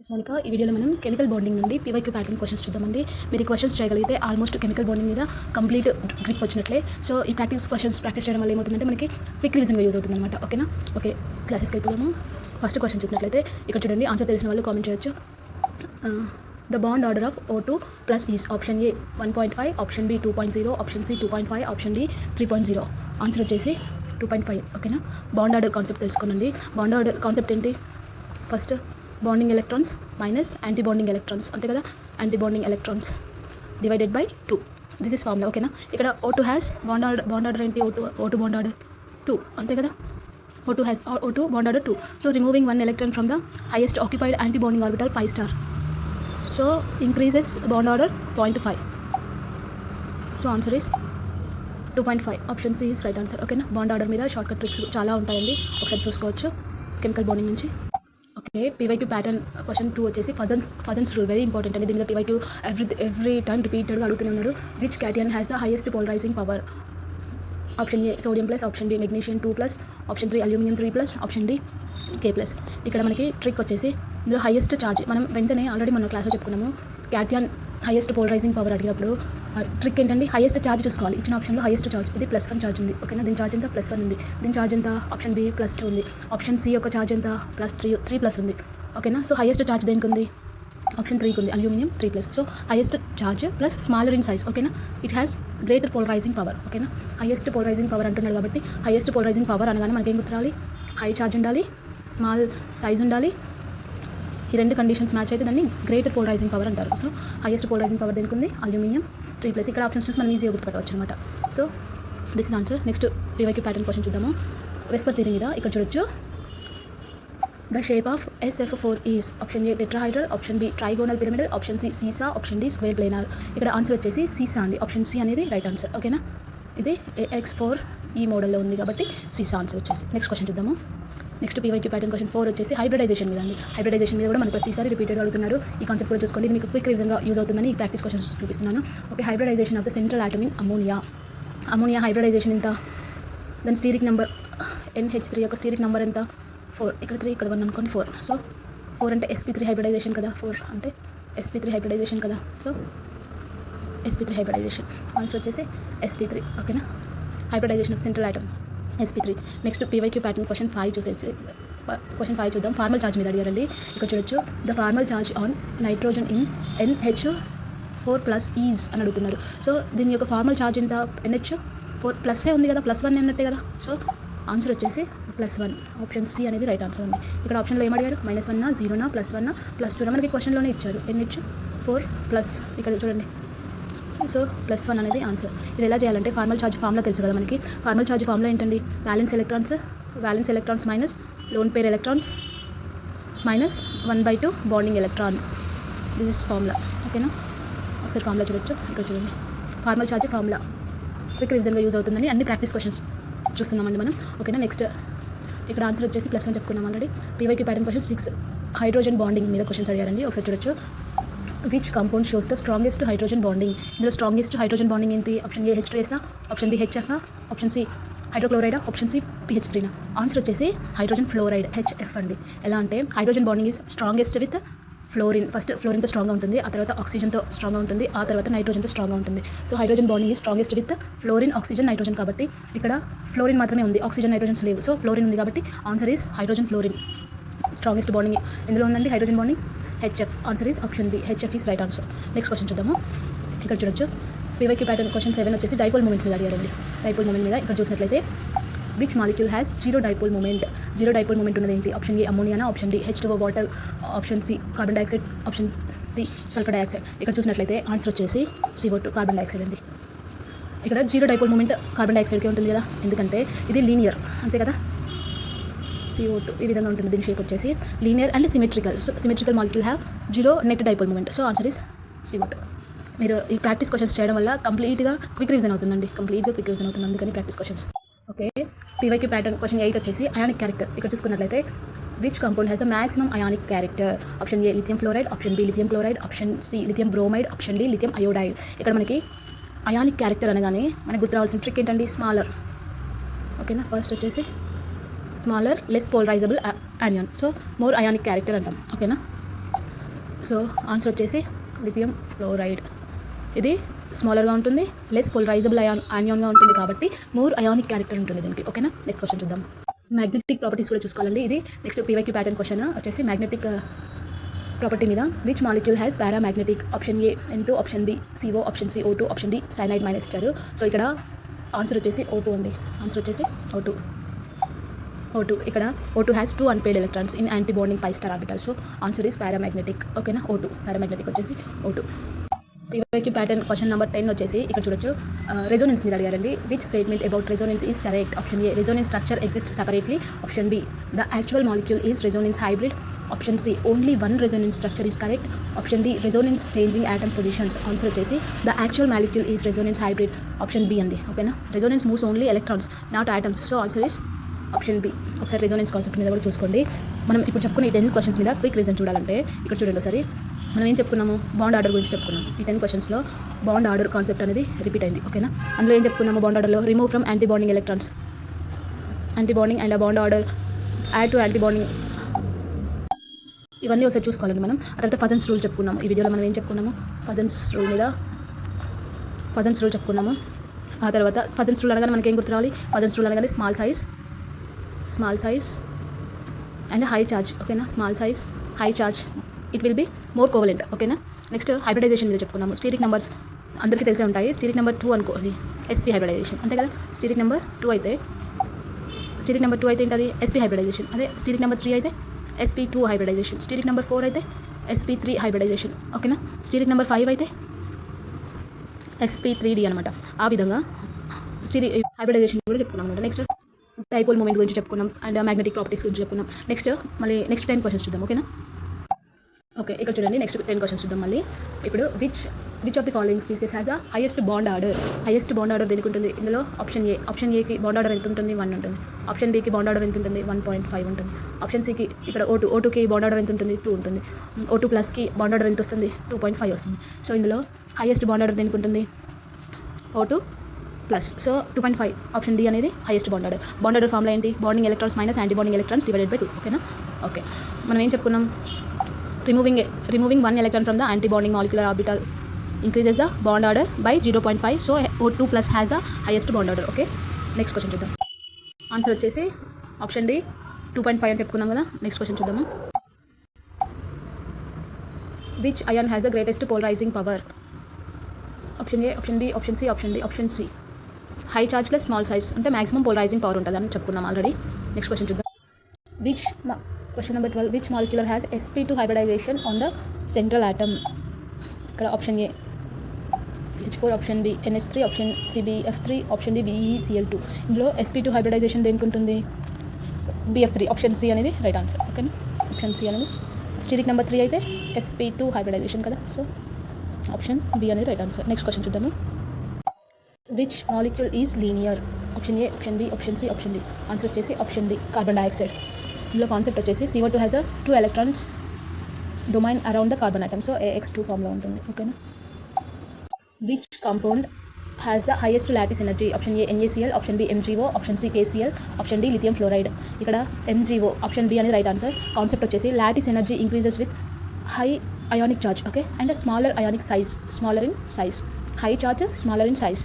మోనికా ఈ వీడియోలో మనం కెమికల్ బాండింగ్ నుండి పీవైక్యూ ప్యాటర్న్ క్వశ్చన్స్ చూద్దామండి. మీరు ఈ క్వశ్చన్స్ చేయగలిగితే ఆల్మోస్ట్ కెమికల్ బాండింగ్ మీద కంప్లీట్ గ్రిప్ వచ్చినట్లే. సో ఈ క్వశ్చన్స్ ప్రాక్టీస్ చేయడం వల్ల ఏమవుతుందంటే మనకి క్విక్ రివిజన్గా యూజ్ అవుతుంది అనమాట. ఓకేనా? ఓకే, క్లాసెస్కి వెళ్ళిపోదాము. ఫస్ట్ క్వశ్చన్ చూసినట్లయితే ఇక్కడ చూడండి, ఆన్సర్ తెలిసిన వాళ్ళు కామెంట్ చేయొచ్చు. The bond order of O2 plus is option A 1.5, option B 2.0, option C 2.5, option D 3.0. Answer వచ్చేసి 2.5. ఓకేనా? బాండ్ ఆర్డర్ కాన్సెప్ట్ తెలుసుకోనండి. బాండ్ ఆర్డర్ కాన్సెప్ట్ ఏంటి? First bonding electrons minus anti bonding electrons, అంతే కదా? Anti bonding electrons divided by 2. This is formula. ఓకేనా? ఇక్కడ O2 has bond order ఏంటి? O2 bond order 2, అంతే కదా? O2 bond order 2. So removing one electron from the highest occupied anti-bonding orbital pi star. So increases bond order 0.5. So answer is 2.5. Option C is right answer. Okay na? Bond order మీద short cut tricks చాలా ఉంటాయండి, ఒకసారి చూసుకోవచ్చు chemical bonding నుంచి. Okay, PYQ pattern question 2 వచ్చేసి Fajans rule very important అండి. దీని మీద పీవైక్యూ ఎవ్రీ టైం రిపీటెడ్గా అడుగుతూనే ఉన్నారు. Which cation has the highest polarising power? Option A sodium plus, option B magnesium 2+, option 3 aluminium 3+, option D K+. ఇక్కడ మనకి ట్రిక్ వచ్చేసి ఇందులో హైయెస్ట్ ఛార్జ్ మనం వెంటనే ఆల్రెడీ మన క్లాస్లో చెప్పుకున్నాము. క్యాటియన్ హైయెస్ట్ పోలరైజింగ్ పవర్ అడిగినప్పుడు ట్రిక్ ఏంటండి, హైయెస్ట్ ఛార్జ్ చూసుకోవాలి. ఇచ్చిన ఆప్షన్లో హైయెస్ట్ ఛార్జ్ ఇది +1 ఛార్జ్ ఉంది. ఓకేనా? దీని ఛార్జ్ ఎంత? +1 ఉంది. దీని ఛార్జ్ ఎంత? ఆప్షన్ బి +2 ఉంది. ఆప్షన్ సి యొక్క ఛార్జ్ ఎంత? +3 ఉంది. ఓకేనా? సో హైయెస్ట్ ఛార్జ్ దేనికి ఉంది? ఆప్షన్ 3కి ఉంది, aluminium 3+. So highest charge plus smaller in size. ఓకేనా? It has greater polarising power. ఓకేనా? హైయెస్ట్ పోలరైజింగ్ పవర్ అంటున్నాడు కాబట్టి హైయెస్ట్ పోలరైజింగ్ పవర్ అనగానే మనకి ఏం గుర్తురాలి? హై ఛార్జ్ ఉండాలి, స్మాల్ సైజ్ ఉండాలి. ఈ రెండు కండిషన్స్ మ్యాచ్ అయితే దాన్ని గ్రేటర్ పోలరైజింగ్ పవర్ అంటారు. సో హైయెస్ట్ పోలరైజింగ్ పవర్ దేనికి ఉంది? అల్యూమినియం 3+. ఇక్కడ ఆప్షన్స్ చూసి మనం ఈజీగా గుర్తుపట్టవచ్చు అనమాట. So this is answer. Next PYQ pattern question చూద్దాము. వెస్పర్ థియరీ మీద ఇక్కడ చూడొచ్చు. The shape of SF4 is option A tetrahedral, option B trigonal pyramidal, option C seesaw, option D square planar. ఇక్కడ ఆన్సర్ వచ్చేసి సీసా అండి. Option C అనేది right answer. ఓకేనా? ఇది AX4 ఈ మోడల్లో ఉంది కాబట్టి సీసా ఆన్సర్ వచ్చేసి. నెక్స్ట్ క్వశ్చన్ చూద్దాము. నెక్స్ట్ పీవైక్యూ ప్యాటర్న్ క్వశ్చన్ 4 వచ్చేసి హైబ్రిడైజేషన్ మీద అండి. హైబ్రిడైజేషన్ మీద కూడా మనకు ప్రతిసారి రిపీటెడ్ అడుగుతున్నారు. ఈ కాన్సెప్ట్ కూడా చూసుకోండి, ఇది మీకు క్విక్ రివిజన్గా యూజ్ అవుతుందని ఈ ప్రాక్టీస్ క్వశ్చన్స్ చూపిస్తున్నాను. Okay, hybridization of the central atom in ammonia hybridization ఎంత? దాని స్టీరిక్ నెంబర్ NH3 యొక్క స్టీరిక్ నెంబర్ ఎంత? 4. ఇక్కడ 3, ఇక్కడ 1 అనుకోండి, 4. సో 4 అంటే sp3 హైబ్రిడైజేషన్ కదా, 4 అంటే sp3 హైబ్రిడైజేషన్ కదా. సో sp3 హైబ్రిడైజేషన్ ఆన్సర్ వచ్చేసి sp3. ఓకేనా? Hybridization of central atom sp3. Next PYQ pattern question 5 చూద్దాం. ఫార్మల్ ఛార్జ్ మీద అడిగారండి. ఇక్కడ చూడొచ్చు. The formal charge on nitrogen in NH4+ is అని అడుగుతున్నారు. సో దీని యొక్క ఫార్మల్ ఛార్జ్ ఎంత? NH4+ ఉంది కదా, +1 అన్నట్టే కదా. సో ఆన్సర్ వచ్చేసి +1. ఆప్షన్ సి అనేది రైట్ ఆన్సర్ అండి. ఇక్కడ ఆప్షన్లో ఏమడిగారు? -1, 0, +1, +2 మనకి క్వశ్చన్లోనే ఇచ్చారు. NH4+. ఇక్కడ చూడండి. సో +1 అనేది ఆన్సర్. ఇది ఎలా చేయాలంటే ఫార్మల్ ఛార్జ్ ఫార్ములా తెలుసు కదా మనకి. ఫార్మల్ ఛార్జ్ ఫార్ములా ఏంటండి? Valence electrons minus lone pair electrons minus 1/2 bonding electrons. This is formula. ఓకేనా? ఒకసారి ఫార్ములా చూడొచ్చు. ఇక్కడ చూడండి, ఫార్మల్ ఛార్జ్ ఫార్ములా క్విక్ రివిజన్గా యూజ్ అవుతుందని అన్ని ప్రాక్టీస్ క్వశ్చన్స్ చూస్తున్నామండి మనం. ఓకేనా? నెక్స్ట్ ఇక్కడ ఆన్సర్ వచ్చేసి +1 చెప్పుకున్నాం already. PYQ pattern question 6 hydrogen bonding మీద క్వశ్చన్స్ అడిగారండి. ఒకసారి చూడొచ్చు. Which compound shows the strongest hydrogen bonding? ఇందులో స్ట్రాంగెస్ట్ హైడ్రోజన్ బాండింగ్ ఏంటి? Option A H2S, option B HF, option C hydrochloride, option C PH3. Answer వచ్చేసి hydrogen fluoride HF అండి. ఎలా అంటే hydrogen bonding is strongest with fluorine. First ఫ్లోరిన్తో స్ట్రాంగ్గా ఉంటుంది, ఆ తర్వాత ఆక్సిజన్తో స్ట్రాంగ్గా ఉంటుంది, ఆ తర్వాత నైట్రోజన్తో స్ట్రాంగ్గా ఉంటుంది. So hydrogen bonding is strongest with fluorine, oxygen, nitrogen. కాబట్టి ఇక్కడ ఫ్లోరిన్ మాత్రమే ఉంది, ఆక్సిజన్, నైట్రోజన్స్ లేవు. సో ఫ్లోరిన్ ఉంది కాబట్టి answer is hydrogen fluorine. Strongest bonding ఇందులో ఉందండి hydrogen bonding HF. Answer is option B HF is right answer. Next question చూద్దాము. ఇక్కడ చూడొచ్చు. పీవైక్యూ ప్యాటర్న్ క్వశ్చన్ 7 వచ్చేసి డైపోల్ మూమెంట్ మీద అడిగారండి. డైపోల్ మూమెంట్ మీద ఇక్కడ చూసినట్లయితే which molecule has zero dipole moment ఉన్నది ఏంటి? ఆప్షన్ ఏ అమోనియానా, option D H2O water, option C carbon dioxide, option D sulphur dioxide. ఇక్కడ చూసినట్లయితే ఆన్సర్ వచ్చేసి CO2 కార్బన్ డైఆక్సైడ్ అండి. ఇక్కడ జీరో డైపోల్ మూమెంట్ కార్బన్ డైఆక్సైడ్కే ఉంటుంది కదా, ఎందుకంటే ఇది లీనియర్, అంతే కదా. CO2 ఈ విధంగా ఉంటుంది. దీని షేప్ వచ్చేసి linear and symmetrical. So symmetrical molecule have zero net dipole moment. So answer is CO2. మీరు ఈ ప్రాక్టీస్ క్వశ్చన్స్ చేయడం వల్ల కంప్లీట్గా క్విక్ రివిజన్ అవుతుందండి. అందుకని practice questions. Okay, PYQ pattern question 8 వచ్చేసి అయానిక్ క్యారెక్టర్. ఇక్కడ చూసుకున్నట్లయితే which compound has the maximum ionic character? Option A lithium fluoride, option B lithium chloride, option C lithium bromide, option D lithium iodide. ఇక్కడ మనకి ionic character అనగానే మనకు గుర్తు రావాల్సిన trick ఏంటండి? స్మాలర్. ఓకేనా? ఫస్ట్ వచ్చేసి smaller, less polarizable anion. So more ionic character అంటాం. ఓకేనా? సో ఆన్సర్ వచ్చేసి లిథియం ఫ్లోరైడ్. ఇది స్మాలర్గా ఉంటుంది, లెస్ పోలరైజబుల్ ఆనియాన్గా ఉంటుంది కాబట్టి మోర్ అయానిక్ క్యారెక్టర్ ఉంటుంది దీనికి. ఓకేనా, నెక్స్ట్ క్వశ్చన్ చూద్దాం. మ్యాగ్నెటిక్ ప్రాపర్టీస్ కూడా చూసుకోవాలండి. ఇది నెక్స్ట్ పీవైక్యూ ప్యాటర్న్ క్వశ్చన్ వచ్చేసి మ్యాగ్నెటిక్ ప్రాపర్టీ మీద. Which molecule has paramagnetic? Option A N2, option B CO, option C O2, option D cyanide minus ఇచ్చారు. సో ఇక్కడ ఆన్సర్ వచ్చేసి O2 అండి. ఆన్సర్ వచ్చేసి O2. ఇక్కడ O2 has 2 unpaired electrons in anti bonding pi star orbital. So answer is paramagnetic. ఓకేనా, O2 పారామ్యాగ్నెటిక్ వచ్చేసి O2. PYQ pattern question number 10 వచ్చేసి ఇక్కడ చూడొచ్చు. రెజోనెన్స్ మీద అడిగారండి. Which statement about resonance is correct? Option A resonance structure exist separately, option B the actual molecule is resonance hybrid, option C only one resonance structure is correct, option D resonance changing atom positions. Answer వచ్చేసి the actual molecule is resonance hybrid, option B అండి. ఓకేనా, resonance moves only electrons not atoms. So answer is option B. ఒకసారి resonance concept మీద కూడా చూసుకోండి. మనం ఇప్పుడు చెప్పుకున్న ఈ 10 క్వశ్చన్స్ మీద క్విక్ రీజన్ చూడాలంటే ఇక్కడ చూడండి ఒకసారి. మనం ఏం చెప్పుకున్నాము? బాండ్ ఆర్డర్ గురించి చెప్పుకున్నాం. ఈ 10 క్వశ్చన్స్లో బాండ్ ఆర్డర్ కాన్సెప్ట్ అనేది రిపీట్ అయింది. ఓకేనా, అందులో ఏం చెప్పుకున్నాము? బాండ్ ఆర్డర్లో remove from anti bonding electrons, anti bonding and bond order, add to anti bonding, ఇవన్నీ ఒకసారి చూసుకోవాలండి మనం. ఆ తర్వాత ఫజన్స్ రూల్ చెప్పుకున్నాము. ఈ వీడియోలో మనం ఏం చెప్పుకున్నాము? ఫజన్స్ రూల్ మీద ఫజన్స్ రూల్ చెప్పుకున్నాము. ఆ తర్వాత ఫజన్స్ రూల్ అనగానే మనకి ఏం గుర్తు రావాలి? ఫజన్స్ రూల్ అనగానే small size and high charge. ఓకేనా, small size high charge, it will be more covalent. ఓకేనా, నెక్స్ట్ హైబ్రిడైజేషన్ మీద చెప్పుకున్నాము. స్టీరిక్ నెంబర్స్ అందరికీ తెలిసే ఉంటాయి. స్టీరిక్ నెంబర్ 2 అనుకోండి, SP హైబ్రిడైజేషన్ అంతే కదా. స్టీరిక్ నెంబర్ 2 అయితే ఏంటది? SP hybridization. అదే స్టీరిక్ నెంబర్ 3 అయితే SP2 హైబ్రిడైజేషన్. స్టీరిక్ నెంబర్ 4 అయితే SP3 హైబ్రిడైజేషన్. ఓకేనా, స్టీరిక్ నెంబర్ 5 అయితే SP3D అనమాట. ఆ విధంగా హైబ్రిడైజేషన్ కూడా చెప్పుకున్నాం అనమాట. నెక్స్ట్ డైపోల్ మూమెంట్ గురించి చెప్పుకున్నాం అండ్ మ్యాగ్నెటిక్ ప్రాపర్టీస్ గురించి చెప్పుకున్నాం. నెక్స్ట్ 10 క్వశ్చన్స్ చూద్దాం. ఓకేనా, ఓకే ఇక్కడ చూడండి. నెక్స్ట్ 10 క్వశ్చన్స్ చూద్దాం మళ్ళీ. ఇప్పుడు which of the following species has a highest bond order దేనికి ఉంటుంది? ఇందులో ఆప్షన్ ఏకి బాండ్ ఆర్డర్ ఎంత ఉంటుంది? 1 ఉంటుంది. ఆప్షన్ బికి బాండ్ ఆర్డర్ ఎంత ఉంటుంది? 1.5 ఉంటుంది. ఆప్షన్ సికి ఇక్కడ O2కి బాండ్ ఆర్డర్ ఎంత ఉంటుంది? 2 ఉంటుంది. O2 ప్లస్కి బాండ్ ఆర్డర్ ఎంత వస్తుంది? 2.5 వస్తుంది. సో ఇందులో హైయెస్ట్ బాండ్ ఆర్డర్ దేనికి ఉంటుంది? O2 plus. So 2.5 option D అనేది హైయెస్ట్ బాండ్ ఆర్డర్ ఫార్ములా ఏంటి? Bonding electrons minus anti bonding electrons divided by 2. ఓకేనా, ఓకే మనం ఏం చెప్పుకున్నాం? Removing one electron from the anti-bonding molecular orbital increases the bond order by 0.5. So O2 plus has the highest bond order. Okay, next question చూద్దాం. Answer వచ్చేసి option D 2.5 అని చెప్పుకున్నాం కదా. Next question చూద్దాము. Which ion has the greatest polarizing power? Option A, option B, option C, option D, option C. High charge plus small size అంటే maximum polarizing power ఉంటుంది అని చెప్పుకున్నాం ఆల్రెడీ. నెక్స్ట్ క్వశ్చన్ చూద్దాం. Question number 12. Which molecule has sp2 hybridization on the central atom? ఇక్కడ option A CH4, option B NH3, option C BF3, option D BeCl2. ఇందులో sp2 hybridization దేనికి ఉంటుంది? BF3. Option C అనేది right answer. ఓకేనా, option C అనేది. Steric number 3 అయితే sp2 hybridization కదా. So option B అనేది రైట్ ఆన్సర్. నెక్స్ట్ క్వశ్చన్ చూద్దాము. Which molecule is linear? Option A, option B, option C, option D. Answer వచ్చేసి option D carbon dioxide. ఇందులో concept వచ్చేసి CO2 has 2 electrons domain around the carbon atom. So AX2 ఫామ్లో ఉంటుంది. ఓకేనా, which compound has the highest lattice energy? Option A NaCl, option B MgO, option C KCl, option D lithium fluoride. ఇక్కడ MgO option B అనేది right answer. Concept వచ్చేసి lattice energy increases with high ionic charge. Okay, and smaller ionic size, smaller in size. High charge, smaller in size.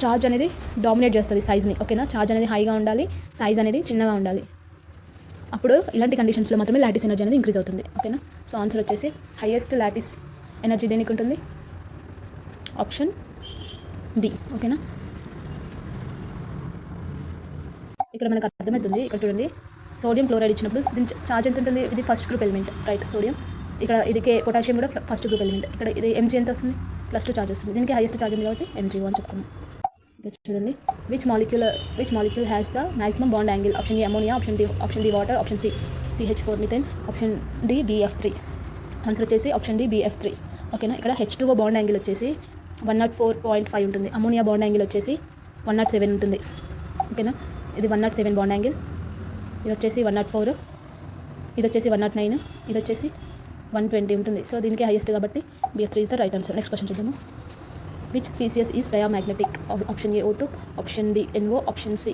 Charge అనేది dominate చేస్తుంది సైజ్ని. ఓకేనా, charge అనేది హైగా ఉండాలి, సైజ్ అనేది చిన్నగా ఉండాలి. అప్పుడు ఇలాంటి కండిషన్స్లో మాత్రమే లాటిస్ ఎనర్జీ అనేది ఇంక్రీజ్ అవుతుంది. ఓకేనా, సో ఆన్సర్ వచ్చేసి హైయెస్ట్ లాటిస్ ఎనర్జీ దేనికి ఉంటుంది? Option B. ఓకేనా, ఇక్కడ మనకు అర్థమవుతుంది. ఇక్కడ చూడండి, సోడియం క్లోరైడ్ ఇచ్చినప్పుడు దీని చార్జ్ ఎంత ఉంటుంది? ఇది first group element right, sodium. ఇక్కడ ఇది పొటాషియం కూడా ఫస్ట్ గ్రూప్ ఎలిమెంట్. ఇక్కడ ఇది Mg ఎంత వస్తుంది? +2 చార్జ్ వస్తుంది. దీనికి హైయెస్ట్ చార్జ్ ఉంది కాబట్టి MgO అని చెప్పుకున్నాం. చూడండి, which molecule has the maximum bond angle? Option A ammonia, option D water, option C CH4 methane, option D BF3. Answer వచ్చేసి ఆప్షన్ డి BF3. ఓకేనా, ఇక్కడ H2O బాండ్ యాంగిల్ వచ్చేసి 104.5 ఉంటుంది. అమోనియా బాండ్ యాంగిల్ వచ్చేసి 107 ఉంటుంది. ఓకేనా, ఇది 107 బాండ్ యాంగిల్. ఇది వచ్చేసి 104, ఇది వచ్చేసి 109, ఇది వచ్చేసి 120 ఉంటుంది. సో దీనికి హైయెస్ట్ కాబట్టి BF3 is the right answer. Next question చూద్దాము. Which species is diamagnetic? Option A O2, option B NO, option C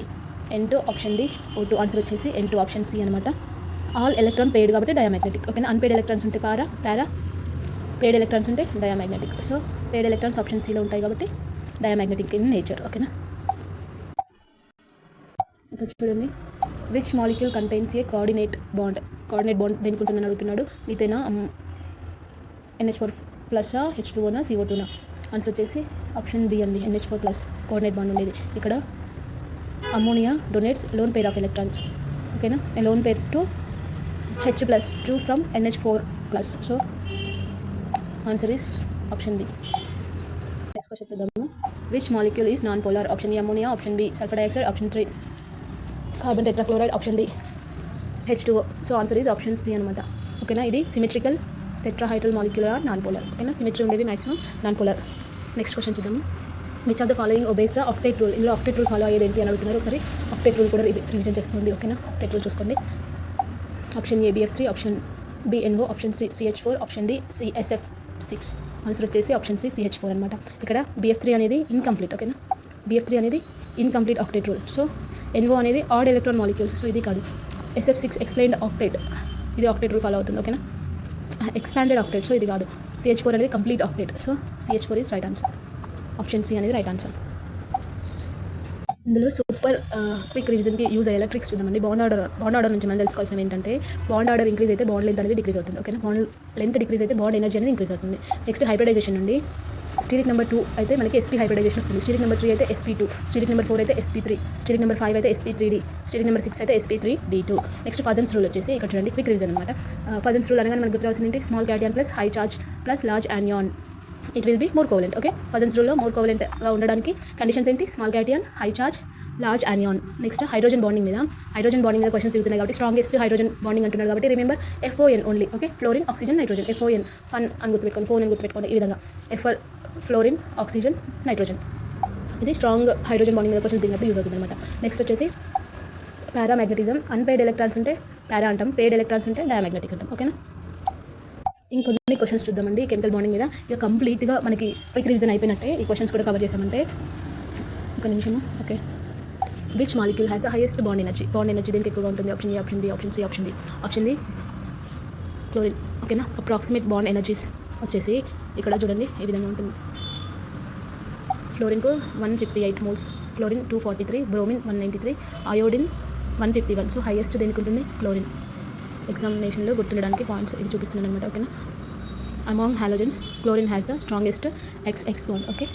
N2, option D O2. Answer వచ్చేసి N2 ఆప్షన్ సి అనమాట. ఆల్ ఎలక్ట్రాన్ పెయిడ్ కాబట్టి diamagnetic. ఓకేనా. Unpaired electrons ఉంటే para, paired electrons ఉంటే diamagnetic. So paired electrons option సిలో ఉంటాయి కాబట్టి diamagnetic in nature. ఓకేనా. ఇక్కడ చూడండి, which molecule contains a coordinate bond దేనికి ఉంటుందని అడుగుతున్నాడు. మీతేనా NH4 ప్లస్సా, H2Oనా, CO2నా? ఆన్సర్ వచ్చేసి ఆప్షన్ బి అండి, NH4 ప్లస్ కోఆర్డినేట్ బాండ్ ఉండేది. ఇక్కడ ammonia donates lone pair of electrons. ఓకేనా. Lone pair to H+2 from NH4 plus. So answer is option B. Next question చూద్దాము. Which molecule is non polar? Option A ammonia, option B sulphur dioxide, option 3 carbon tetrachloride, option D H2O. So answer is option C అనమాట. ఓకేనా. ఇది symmetrical tetrahedral molecular non polar. ఓకేనా. Symmetry ఉండేవి maximum non polar. Next question చూద్దాము. Which of the following obeys the octet rule? ఇందులో octet rule follow అయ్యేది ఏంటి అని అడుగుతున్నారు. ఒకసారి ఆక్టేట్ రూల్ కూడా రివిజన్ చేసుకోండి. ఓకేనా. ఆక్టేట్ రూల్ చూసుకోండి. Option A BF3, option B NO, option C CH4, option D CSF6. Answer వచ్చేసి ఆప్షన్ సి CH4 అనమాట. ఇక్కడ BF3 అనేది ఇన్కంప్లీట్. ఓకేనా. BF3 అనేది incomplete octet rule. So NO అనేది ఆడ్ ఎలక్ట్రాన్ మాలిక్యూల్స్. సో ఇది కాదు. SF6 ఎక్స్ప్లెయిన్డ్ ఆక్టేట్, ఇది ఆక్టేట్ రూల్ ఫాలో అవుతుంది. ఓకేనా. Expanded octet. సో ఇది కాదు. CH4 అనేది complete octet. So CH4 is right answer. Option C అనేది రైట్ ఆన్సర్. ఇందులో సూపర్ క్విక్ రివిజన్కి యూజ్ అయ్యేలా ట్రిక్స్ చూద్దామండి. బాండ్ ఆర్డర్ నుంచి మనం తెలుసుకోవాల్సిన ఏంటంటే, బాండ్ ఆర్డర్ ఇంక్రీజ్ అయితే బాండ్ లెంత్ అనేది డిక్రీజ్ అవుతుంది. ఓకేనా. బాండ్ లెంత్ డిక్రీజ్ అయితే బాండ్ ఎనర్జీ అనేది ఇంక్రీజ్ అవుతుంది. నెక్స్ట్ హైబ్రిడైజేషన్ నుండి స్టీరిక్ నెంబర్ 2 అయితే మనకి SP హైబ్రిడైజేషన్ వస్తుంది. స్టీరిక్ నెంబర్ 3 అయితే SP2, స్టీరిక్ నెంబర్ 4 అయితే SP3, స్టీరిక్ నెంబర్ 5 అయితే SP3D, స్టీరిక్ నెంబర్ 6 అయితే SP3D2. నెక్స్ట్ పజన్స్ రూల్ వచ్చేసి ఇక్కడ చూడండి, క్విక్ రివిజన్ అనమాట. పజన్స్ రూల్ అనగానే మనకు గుర్తురావాల్సింది ఏంటి? Small cation plus high charge plus large anion, it will be more covalent. Okay. Fajans రూల్లో మోర్ కోవలెంట్గా ఉండడానికి కండిషన్స్ ఏంటి? Small cation, high charge, large anion. Next hydrogen bonding మీద క్వశ్చన్స్ తిరుగుతున్నాయి కాబట్టి స్ట్రాంగెస్ట్ హైడ్రోజన్ బాండింగ్ అంటున్నారు కాబట్టి remember FON only. Okay. Fluorine, oxygen, nitrogen. FON fun అని గుర్తుపెట్టుకోండి, ఫోన్ అని గుర్తుపెట్టుకోండి. ఈ విధంగా FR ఫ్లోరిన్, ఆక్సిజన్, నైట్రోజన్. ఇది స్ట్రాంగ్ హైడ్రోజన్ బాండింగ్ మీద క్వశ్చన్ తిరిగినప్పుడు యూజ్ అవుతుంది అనమాట. నెక్స్ట్ వచ్చేసి పారామాగ్నెటిజం. అన్పెయిడ్ ఎలక్ట్రాన్స్ ఉంటే పారా అంటాం, పెయిడ్ ఎలక్ట్రాన్స్ ఉంటే డయామాగ్నెటిక్ అంటాం. ఓకేనా. ఇంకొన్ని క్వశ్చన్స్ చూద్దామండి కెమికల్ బాండింగ్ మీద. ఇక కంప్లీట్గా మనకి క్విక్ రివిజన్ అయిపోయినట్టే. ఈ క్వశ్చన్స్ కూడా కవర్ చేసామంటే. ఒక నిమిషము. Okay. Which molecule has the highest bond energy? Bond energy దేనికి ఎక్కువగా ఉంటుంది? Option A, option B, option C, option D. Option D chlorine. ఓకేనా. అప్రాక్సిమేట్ బాండ్ ఎనర్జీస్ వచ్చేసి ఇక్కడ చూడండి ఈ విధంగా ఉంటుంది. ఫ్లోరిన్కు 158 moles, chlorine 243, bromine 193, iodine 151. So highest దేనికి ఉంటుంది? క్లోరిన్. ఎగ్జామినేషన్లో గుర్తుండడానికి పాయింట్స్ ఇది చూపిస్తున్నాను అనమాట. ఓకేనా. Among halogens chlorine has the strongest XX bond. Okay.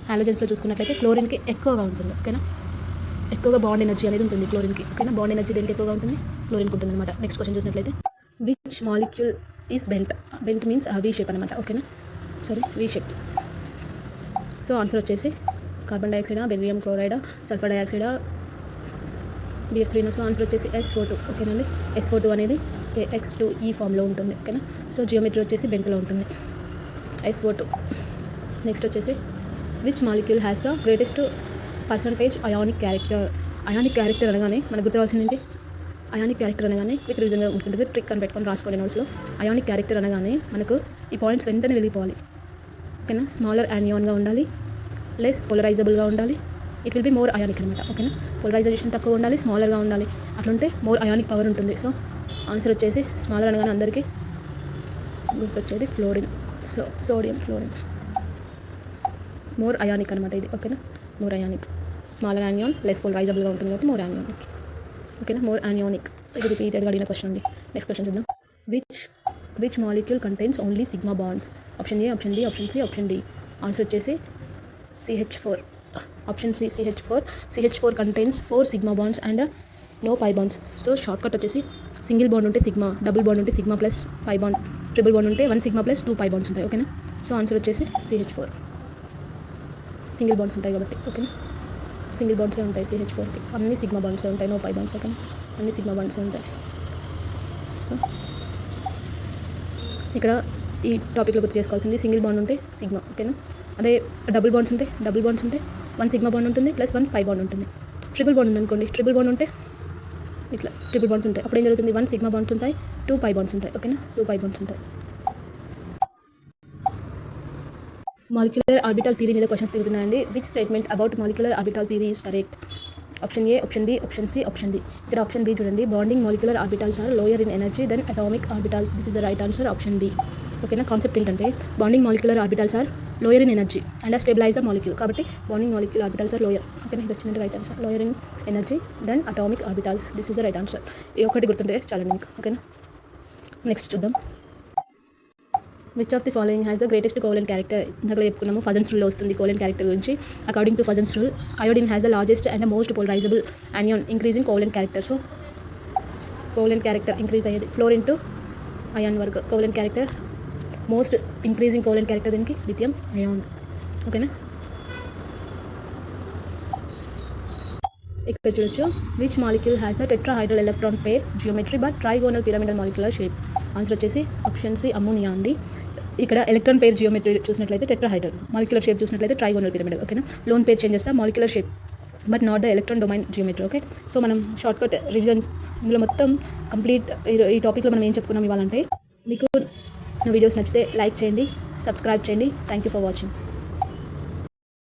హాలోజన్స్లో చూసుకున్నట్లయితే క్లోరిన్కి ఎక్కువగా ఉంటుంది. ఓకేనా. ఎక్కువగా బాండ్ ఎనర్జీ అనేది ఉంటుంది క్లోరిన్కి. ఓకేనా. బాండ్ ఎనర్జీ దేనికి ఎక్కువగా ఉంటుంది? క్లోరిన్కి ఉంటుంది అనమాట. నెక్స్ట్ క్వశ్చన్ చూసినట్లయితే which molecule is bent? Bent means V shape అనమాట. ఓకేనా. Sorry, V shape. So answer వచ్చేసి కార్బన్ డైఆక్సైడా, బెరిలియం క్లోరైడా, సల్ఫర్ డైఆక్సైడా, BF3. సో ఆన్సర్ వచ్చేసి SO2. ఓకేనండి. SO2 అనేది X2E ఫామ్లో ఉంటుంది. ఓకేనా. సో జియోమెట్రీ వచ్చేసి బెంట్లో ఉంటుంది. SO2. నెక్స్ట్ వచ్చేసి which molecule has the greatest percentage ionic character? Ionic character అనగానే మనకు గుర్తురావాల్సింది ఏంటి? అయానిక్ క్యారెక్టర్ అనగానే క్విక్ రివిజన్గా ఉంటుంది. ట్రిక్ అని పెట్టుకొని రాసుకోవాలి నోట్స్లో. అయానిక్ క్యారెక్టర్ అనగానే మనకు ఈ పాయింట్స్ వెంటనే వెళ్ళిపోవాలి. ఓకేనా. స్మాలర్ యానియాన్గా ఉండాలి, లెస్ పోలరైజబుల్గా ఉండాలి, it will be more ionic అనమాట. ఓకేనా. పోలరైజేషన్ తక్కువ ఉండాలి, స్మాలర్గా ఉండాలి, అట్లుంటే మోర్ అయానిక్ పవర్ ఉంటుంది. సో ఆన్సర్ వచ్చేసి స్మాలర్ అనగానే అందరికీ గుర్తొచ్చేది fluorine. So sodium fluorine more ionic అనమాట ఇది. ఓకేనా. More ionic. Smaller anion, less పోలరైజబుల్గా ఉంటుంది కాబట్టి మోర్ యానియానిక్. ఓకేనా. More anionic. ఇది రిపీటెడ్గా అడిగిన క్వశ్చన్ ఉంది. నెక్స్ట్ క్వశ్చన్ చూద్దాం. Which molecule contains only sigma bonds? Option A, option B, option C, option D. Answer వచ్చేసి CH4. Option C CH4. CH4 contains 4 sigma bonds and no pi bonds. So short cut వచ్చేసి single bond ఉంటే sigma, double bond ఉంటే sigma plus pi bond, triple bond ఉంటే 1 sigma plus 2 pi bonds ఉంటాయి. ఓకేనా. So answer వచ్చేసి CH4. Single bonds ఉంటాయి కాబట్టి. ఓకేనా. సింగిల్ బాండ్సే ఉంటాయి CH4కి. అన్ని సిగ్మా బాండ్సే ఉంటాయి, నో పై బాండ్స్. ఓకేనా. అన్ని సిగ్మా బాండ్సే ఉంటాయి. సో ఇక్కడ ఈ టాపిక్లో గుర్తు చేసుకోవాల్సింది సింగిల్ బాండ్ ఉంటే సిగ్మా. ఓకేనా. అదే డబుల్ బాండ్స్ ఉంటే 1 సిగ్మా బాండ్ ఉంటుంది ప్లస్ 1 పై బాండ్ ఉంటుంది. ట్రిపుల్ బాండ్ ఉందనుకోండి, ట్రిపుల్ బాండ్ ఉంటే ఇట్లా ట్రిపుల్ బాండ్స్ ఉంటాయి. అప్పుడు ఏం జరుగుతుంది? 1 సిగ్మా బాండ్స్ ఉంటాయి, 2 పై బాండ్స్ ఉంటాయి. ఓకేనా. 2 పై బాండ్స్ ఉంటాయి. మాలిక్యులర్ ఆర్బిటల్ థియరీ మీద క్వశ్చన్స్ తిరుగుతున్నాయండి. Which statement about molecular orbital theory is correct? Option A, option B, option C, option D. ఇక్కడ ఆప్షన్ బి చూడండి, bonding molecular orbitals are lower in energy than atomic orbitals. This is the right answer, option B. ఓకేనా. Concept ఏంటంటే bonding molecular orbitals are lower in energy and stabilize the molecule. కాబట్టి bonding molecular orbitals are lower. ఓకేనా, ఇది వచ్చిందంటే right answer. Lower in energy than atomic orbitals. This is the right answer. ఈ ఒకటి గుర్తుంటే చాలండి మీకు. ఓకేనా. నెక్స్ట్ చూద్దాం. Which of the following has the greatest covalent character. ఇందాక చెప్పుకున్నాము ఫజన్స్ రూల్లో వస్తుంది కోవలెంట్ క్యారెక్టర్ గురించి. According to Fajans rule, iodine has the largest and the most polarizable anion increasing covalent character. So covalent character increase అయ్యేది fluorine to ion వరకు. Covalent character most increasing covalent character దీనికి lithium ion. ఓకేనా. ఇక్కడ చూడొచ్చు, which molecule has the tetrahedral electron pair geometry but trigonal pyramidal molecular shape. Answer వచ్చేసి option C ammonia అండి. ఇక్కడ electron pair geometry చూసినట్లయితే tetrahedral, molecular shape చూసినట్లయితే trigonal pyramidal. ఓకేనా. లోన్ పేర్ చేంజ్ చేస్తే molecular shape but not the electron domain geometry. Okay. So మనం shortcut revision ఇందులో మొత్తం కంప్లీట్ ఈ టాపిక్లో మనం ఏం చెప్పుకున్నాం ఇవ్వాలంటే, మీకు నా వీడియోస్ నచ్చితే లైక్ చేయండి, సబ్స్క్రైబ్ చేయండి. Thank you for watching.